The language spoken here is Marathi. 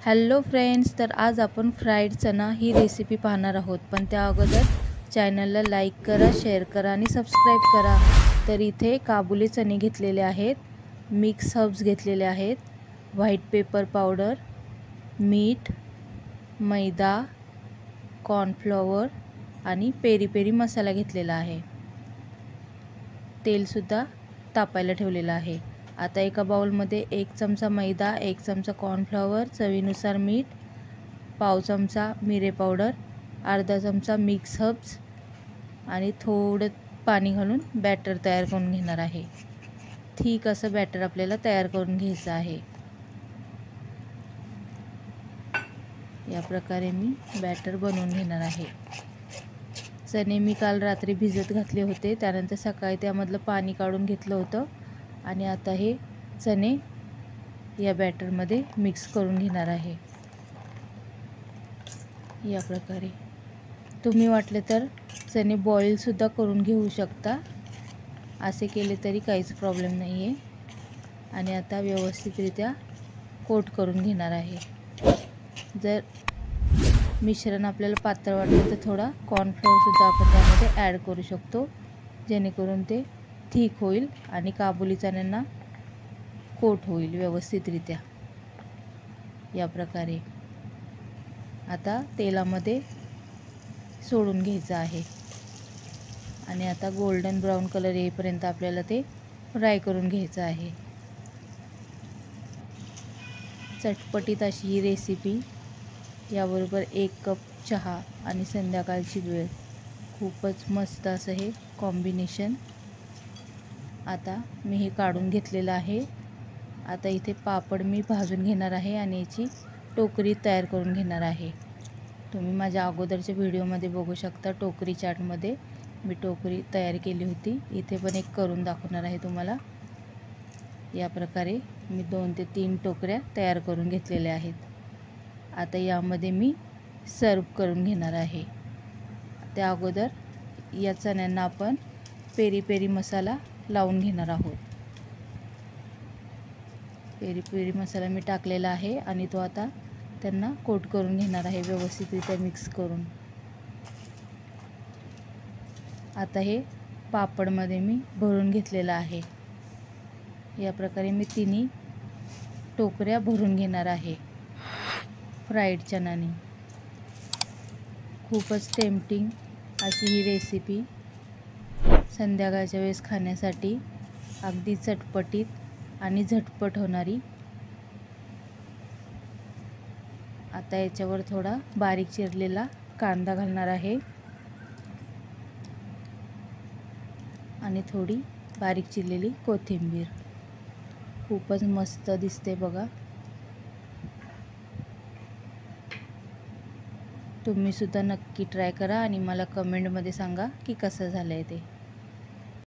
हॅलो फ्रेंड्स, तर आज आपण फ्राईड चना ही रेसिपी पाहणार आहोत. पण त्या अगोदर चॅनलला लाईक करा, शेअर करा आणि सबस्क्राईब करा. तर इथे काबुली चणे घेतलेले आहेत, मिक्स हर्ब्स घेतलेले आहेत, व्हाईट पेपर पावडर, मीठ, मैदा, कॉर्नफ्लॉवर आणि पेरी पेरी मसाला घेतलेला आहे. तेलसुद्धा तापायला ठेवलेलं आहे. आता एका बाउलमध्ये 1 चमचा मैदा, 1 चमचा कॉर्नफ्लॉवर, चवीनुसार मीठ, पाव चमचा मिरे पावडर, अर्धा चमचा मिक्स हर्ब्स आणि थोडं पाणी घालून बॅटर तयार करून घेणार आहे. ठीक असं बॅटर आपल्याला तयार करून घ्यायचं आहे. या प्रकारे मी बॅटर बनवून घेणार आहे. चणे मी काल रात्री भिजत घातले होते, त्यानंतर सकाळी त्यामधलं पाणी काढून घेतलं होतं आणि आता हे चणे या बॅटरमध्ये मिक्स करून घेणार आहे. या प्रकारे तुम्ही वाटले तर चणे बॉईलसुद्धा करून घेऊ शकता, असे केले तरी काहीच प्रॉब्लेम नाही आहे. आणि आता व्यवस्थितरित्या कोट करून घेणार आहे. जर मिश्रण आपल्याला पातळ वाटलं तर थोडा कॉर्नफ्लोअरसुद्धा आपण त्यामध्ये ॲड करू शकतो, जेणेकरून ते थिक होईल आणि काबुली चण्यांना कोट होईल व्यवस्थितरित्या. या प्रकारे आता तेलामध्ये सोडून घ्यायचं आहे आणि आता गोल्डन ब्राऊन कलर येईपर्यंत आपल्याला ते फ्राय करून घ्यायचं आहे. चटपटीत अशी ही रेसिपी, याबरोबर 1 कप चहा आणि संध्याकाळची वेळ, खूपच मस्त असं हे कॉम्बिनेशन. आता मी हे काढून घेतलेलं आहे. आता इथे पापड मी भाजून घेणार आहे आणि याची टोकरी तयार करून घेणार आहे. तुम्ही माझ्या अगोदरच्या व्हिडिओमध्ये बघू शकता, टोकरी चाटमध्ये मी टोकरी तयार केली होती. इथे पण एक करून दाखवणार आहे तुम्हाला. या प्रकारे मी 2 ते 3 टोकऱ्या तयार करून घेतलेल्या आहेत. आता यामध्ये मी सर्व करून घेणार आहे. त्या अगोदर या चण्यांना आपण पेरी पेरी मसाला लावून घेणार आहोत. पेरी पेरी मसाला मी टाकलेला आहे आणि तो आता त्यांना कोट करून घेणार आहे व्यवस्थितरित्या मिक्स करून. आता हे पापडमध्ये मी भरून घेतलेलं आहे. या प्रकारे मी तिन्ही टोकऱ्या भरून घेणार आहे फ्राईड चणानी. खूपच टेम्पटिंग अशी ही रेसिपी, संध्याकाळच्या वेळेस खाण्यासाठी अगदी चटपटीत आणि झटपट होणारी. आता याच्यावर थोडा बारीक चिरलेला कांदा घालणार आहे आणि थोडी बारीक चिरलेली कोथिंबीर. खूपच मस्त दिसते बघा. तुम्ही सुद्धा नक्की ट्राय करा आणि मला कमेंटमध्ये सांगा की कसं झालं आहे ते.